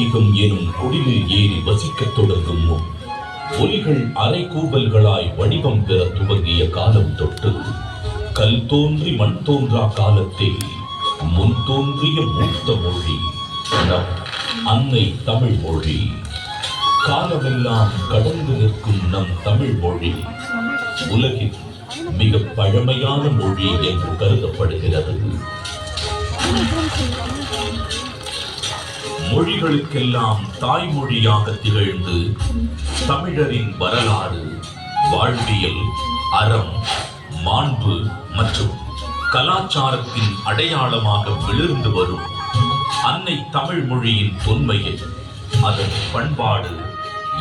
நாகரீகம் எனும் குடிலில் ஏறி வசிக்கத் தொடங்கும் முன் ஒலிகள் அரைக்கூவல்களாய் வடிவம் பெற துவங்கிய காலம் தொட்டு கல் தோன்றி மண் தோன்றா காலத்தில் முன் தோன்றிய மூத்த மொழி நம் அன்னை தமிழ் மொழி. காலமெல்லாம் கடந்து நிற்கும் நம் தமிழ் மொழி உலகின் மிக பழமையான மொழி என்று கருதப்படுகிறது. மொழிகளுக்கெல்லாம் தாய்மொழியாக திகழ்ந்து தமிழரின் வரலாறு, வாழ்வியல், அறம், மாண்பு மற்றும் கலாச்சாரத்தின் அடையாளமாக விழுந்து வரும் அன்னை தமிழ் மொழியின் தொன்மையை அதன் பண்பாடு,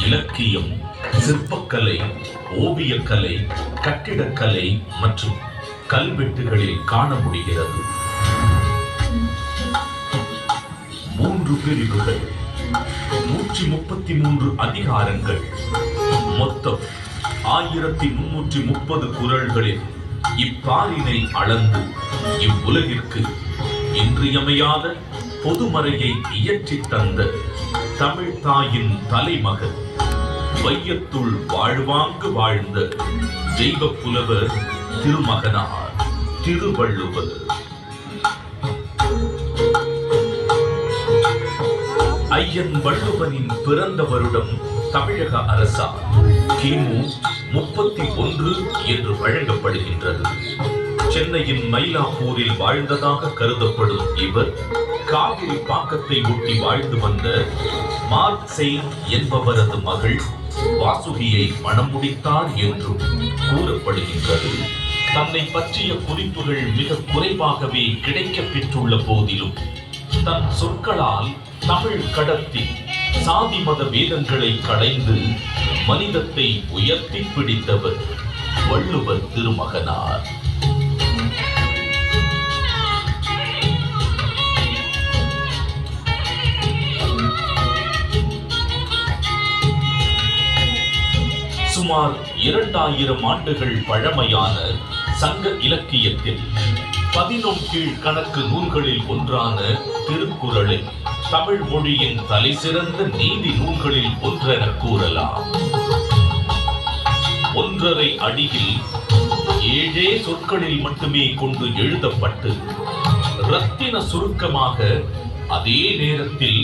இலக்கியம், சிற்பக்கலை, ஓவியக்கலை, கட்டிடக்கலை மற்றும் கல்வெட்டுகளில் காண முடிகிறது. 3 பிரிவுகள், 133 அதிகாரங்கள், மொத்தம் 1330 குறள்களில் இப்பாரினை அளந்து இவ்வுலகிற்கு இன்றியமையாத பொதுமறையை இயற்றித் தந்த தமிழ் தாயின் தலைமகன், வையத்துள் வாழ்வாங்கு வாழ்ந்த தெய்வ புலவர் திருமகனார் திருவள்ளுவர். ஐயன் வள்ளுவனின் பிறந்த வருடம் தமிழக அரசால் கிமு 31 என்று வழங்கப்படுகின்றது. சென்னையின் மயிலாப்பூரில் வாழ்ந்ததாக கருதப்படும் இவர் காவிரி பாக்கத்தை ஒட்டி வாழ்ந்து வந்த மார்க்செய்ன் என்பவரது மகள் வாசுகியை மணம் முடித்தார் என்றும் கூறப்படுகின்றது. தன்னை பற்றிய குறிப்புகள் மிக குறைவாகவே கிடைக்கப் பெற்றுள்ள போதிலும் தன் சொற்களால் தமிழ் கடத்தி சாதி மத வேதங்களை களைந்து மனிதத்தை உயர்த்தி பிடித்தவர் வள்ளுவர் திருமகனார். சுமார் 2000 ஆண்டுகள் பழமையான சங்க இலக்கியத்தில் 11 கீழ்கணக்கு நூல்களில் ஒன்றான திருக்குறளை தமிழ் மொழியின் தலை சிறந்த நீதி நூல்களில் ஒன்றென கூறலாம். 1.5 அடியில் 7 சொற்களில் மட்டுமே கொண்டு எழுதப்பட்டு ரத்தின சுருக்கமாக, அதே நேரத்தில்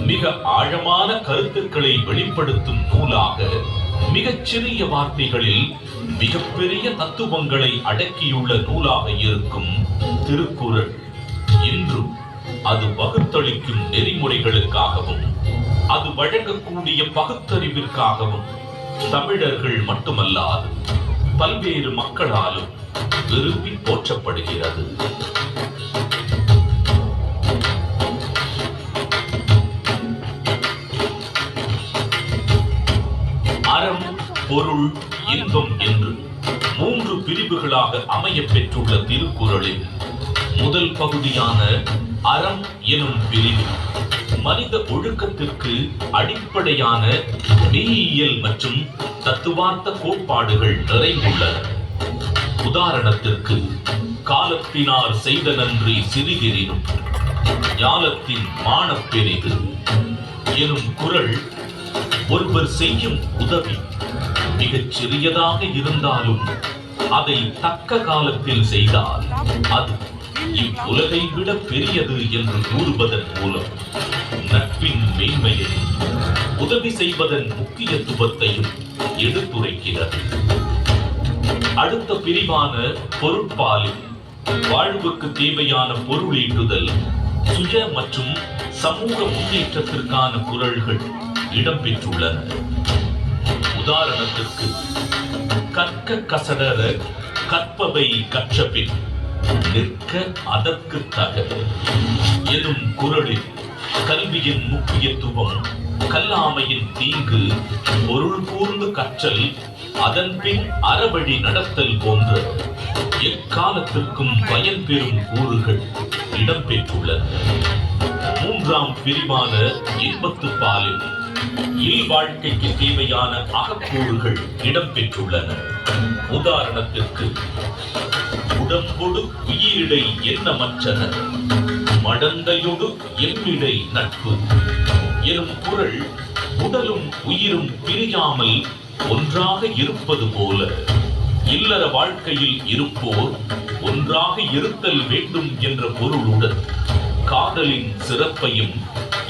மிக ஆழமான கருத்துக்களை வெளிப்படுத்தும் நூலாக, மிகச்சிறிய வார்த்தைகளில் மிகப்பெரிய தத்துவங்களை அடக்கியுள்ள நூலாக இருக்கும் திருக்குறள் இன்றும் அது பகுத்தளிக்கும் நெறிமுறைகளுக்காகவும் அது வழங்கக்கூடிய பகுத்தறிவிற்காகவும் தமிழர்கள் மட்டுமல்லாது பல்வேறு மக்களாலும் விரும்பி போற்றப்படுகிறது. அறம், பொருள், இன்பம் என்று 3 பிரிவுகளாக அமைய பெற்றுள்ள திருக்குறளில் முதல் பகுதியான அறம் எனும் பிரிவு மனித ஒழுக்கத்திற்கு அடிப்படையான மெய்யியல் மற்றும் தத்துவார்த்த கோட்பாடுகள் நிறைந்துள்ளன. உதாரணத்திற்கு, காலத்தினார் செய்த நன்றி சிறிதெனினும் ஞாலத்தின் மானப் பெரிது எனும் குறள் ஒருவர் செய்யும் உதவி மிகச் சிறியதாக இருந்தாலும் அதை தக்க காலத்தில் செய்தால் அது இவ்வுலகை விட பெரியது என்று கூறுவதன் மூலம் நட்பின் மேன்மையையும் உதவி செய்வதன் முக்கியத்துவத்தையும் எடுத்துரைக்கிறது. அடுத்த பிரிவான பொருட்பாலில் வாழ்வுக்கு தேவையான பொருளீட்டுதல், சுய மற்றும் சமூக முன்னேற்றத்திற்கான குறள்கள் இடம்பெற்றுள்ளன. உதாரணத்திற்கு, கற்க கசடர கற்பவை கற்றபின் நிற்க அதற்கு தக எனும் குறளில் கல்வியின் முக்கியத்துவம், கல்லாமையின் தீங்கு, பொருள் கூர்ந்து கற்றல், அதன் பின் அறவழி நடத்தல் போன்ற எக்காலத்திற்கும் பயன் பெறும் கூறுகள் இடம்பெற்றுள்ளன. 3ஆம் பிரிவான இன்பத்துப்பாலில் இல்வாழ்க்கைக்கு தேவையான அகக்கூறுகள் இடம்பெற்றுள்ளன. உதாரணத்திற்கு, உடம்பொடு உயிரிடை எண்ணமற்றன, மடந்தையொடு எம்மிடை நட்பு எனும் குறள் உடலும் உயிரும் பிரியாமல் ஒன்றாக இருப்பது போல இல்லற வாழ்க்கையில் இருப்போர் ஒன்றாக இருத்தல் வேண்டும் என்ற பொருளுடன் காதலின் சிறப்பையும்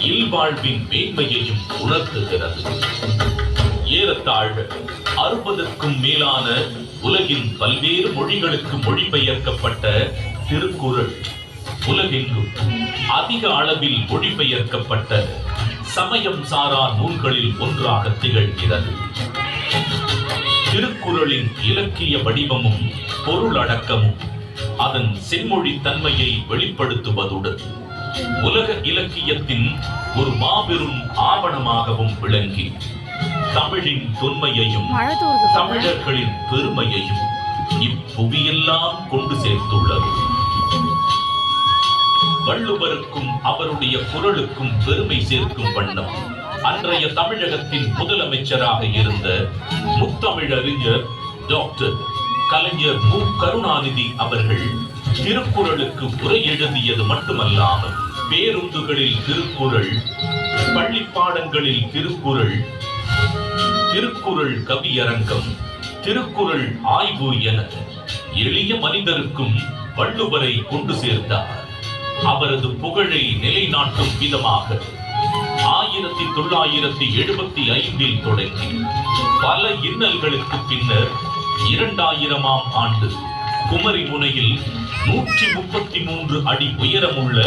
இல்வாழ்வின் மேன்மையையும் உணர்த்துகிறது. ஏறத்தாழ 60க்கும் மேலான உலகின் பல்வேறு மொழிகளுக்கு மொழிபெயர்க்கப்பட்ட திருக்குறள் உலகெங்கும் அதிக அளவில் மொழிபெயர்க்கப்பட்ட சமயம் சாரா நூல்களில் ஒன்றாக திகழ்கிறது. திருக்குறளின் இலக்கிய வடிவமும் பொருளடக்கமும் அதன் செம்மொழி தன்மையை வெளிப்படுத்துவதுடன் உலக இலக்கியத்தின் ஒரு மாபெரும் ஆவணமாகவும் விளங்கி தமிழின் தொன்மையையும் தமிழர்களின் பெருமையையும் இப்புவியெல்லாம் கொண்டு சேர்த்துள்ளது. வள்ளுவருக்கும் அவருடைய குறளுக்கும் பெருமை சேர்க்கும் வண்ணம் அன்றைய தமிழகத்தின் முதலமைச்சராக இருந்த முத்தமிழறிஞர் டாக்டர் கலைஞர் மு. கருணாநிதி அவர்கள் திருக்குறளுக்கு உரை எழுதியது மட்டுமல்லாமல் பேருந்துகளில் திருக்குறள், பள்ளிப்பாடங்களில் திருக்குறள், திருக்குறள் கவியரங்கம், திருக்குறள் ஆய்வு என எளிய மனிதருக்கும் வள்ளுவரை கொண்டு சேர்த்தார். அவரது புகழை நிலைநாட்டும் விதமாக 1975 தொடங்கி பல இன்னல்களுக்கு பின்னர் 2000ஆம் ஆண்டு குமரி முனையில் 133 அடி உயரமுள்ள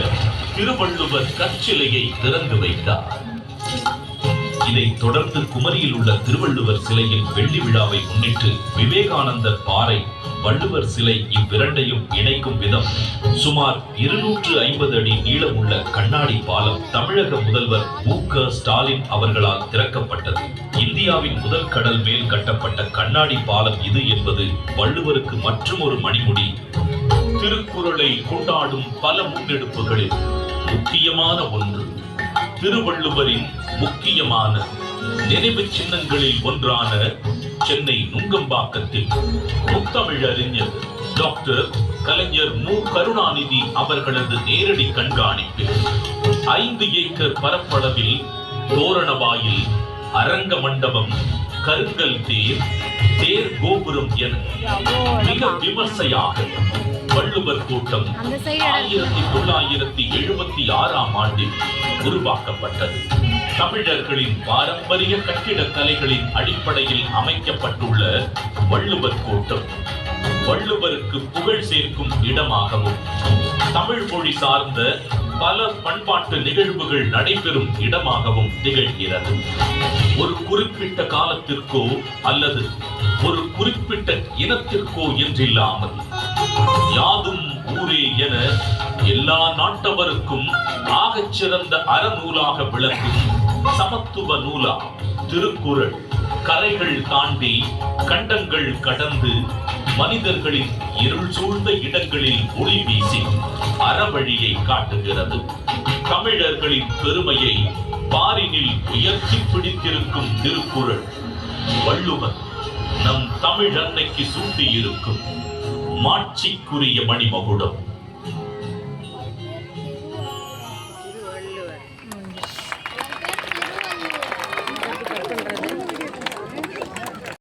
திருவள்ளுவர் கற்சிலையை திறந்து வைத்தார். இதைத் தொடர்ந்து குமரியில் உள்ள திருவள்ளுவர் சிலையின் வெள்ளி விழாவை முன்னிட்டு விவேகானந்தர் பாறை, வள்ளுவர் சிலை இவ்விரண்டையும் இணைக்கும் விதம் சுமார் 250 அடி நீளமுள்ள கண்ணாடி பாலம் தமிழக முதல்வர் மு. க. ஸ்டாலின் அவர்களால் திறக்கப்பட்டது. இந்தியாவின் முதல் கடல் மேல் கட்டப்பட்ட கண்ணாடி பாலம் இது என்பது வள்ளுவருக்கு மற்றும் ஒரு மணிமுடி. திருக்குறளை கொண்டாடும் பல முன்னெடுப்புகளில் முக்கியமான ஒன்று திருவள்ளுவரின் முக்கியமான நினைவு சின்னங்களில் ஒன்றான சென்னை நுங்கம்பாக்கத்தில் முத்தமிழறிஞர் டாக்டர் கலைஞர் மு. கருணாநிதி அவர்களது நேரடி கண்காணிப்பில் 5 ஏக்கர் பரப்பளவில் தோரணவாயில், அரங்க மண்டபம், கருங்கல் தேர், தேர் கோபுரம் என மிக விமர்சையாக வள்ளுவர் கூட்டம் 1976ஆம் ஆண்டில் உருவாக்கப்பட்டது. தமிழர்களின் பாரம்பரிய கட்டிடக்கலைகளின் அடிப்படையில் அமைக்கப்பட்டுள்ள வள்ளுவர் கூட்டம் வள்ளுவருக்கு புகழ் சேர்க்கும் இடமாகவும் தமிழ் மொழி சார்ந்த பல பண்பாட்டு நிகழ்வுகள் நடைபெறும் இடமாகவும் திகழ்கிறது. ஒரு குறிப்பிட்ட காலத்திற்கோ அல்லது ஒரு குறிப்பிட்ட இனத்திற்கோ என்றில்லாமல் யாதும் ஊரே என எல்லா நாட்டவருக்கும் ஆகச் சிறந்த அறநூலாக விளங்கும் சமத்துவ நூலா திருக்குறள் கரைகள் தாண்டி கண்டங்கள் கடந்து மனிதர்களின் இருள் சூழ்ந்த இடங்களில் ஒளி வீசி அறவழியை காட்டுகிறது. தமிழர்களின் பெருமையை பாரினில் உயர்த்தி பிடித்திருக்கும் திருக்குறள் வள்ளுவர் நம் தமிழ் அன்னைக்கு சூட்டியிருக்கும் மாட்சிக்குரிய மணிமகுடம்.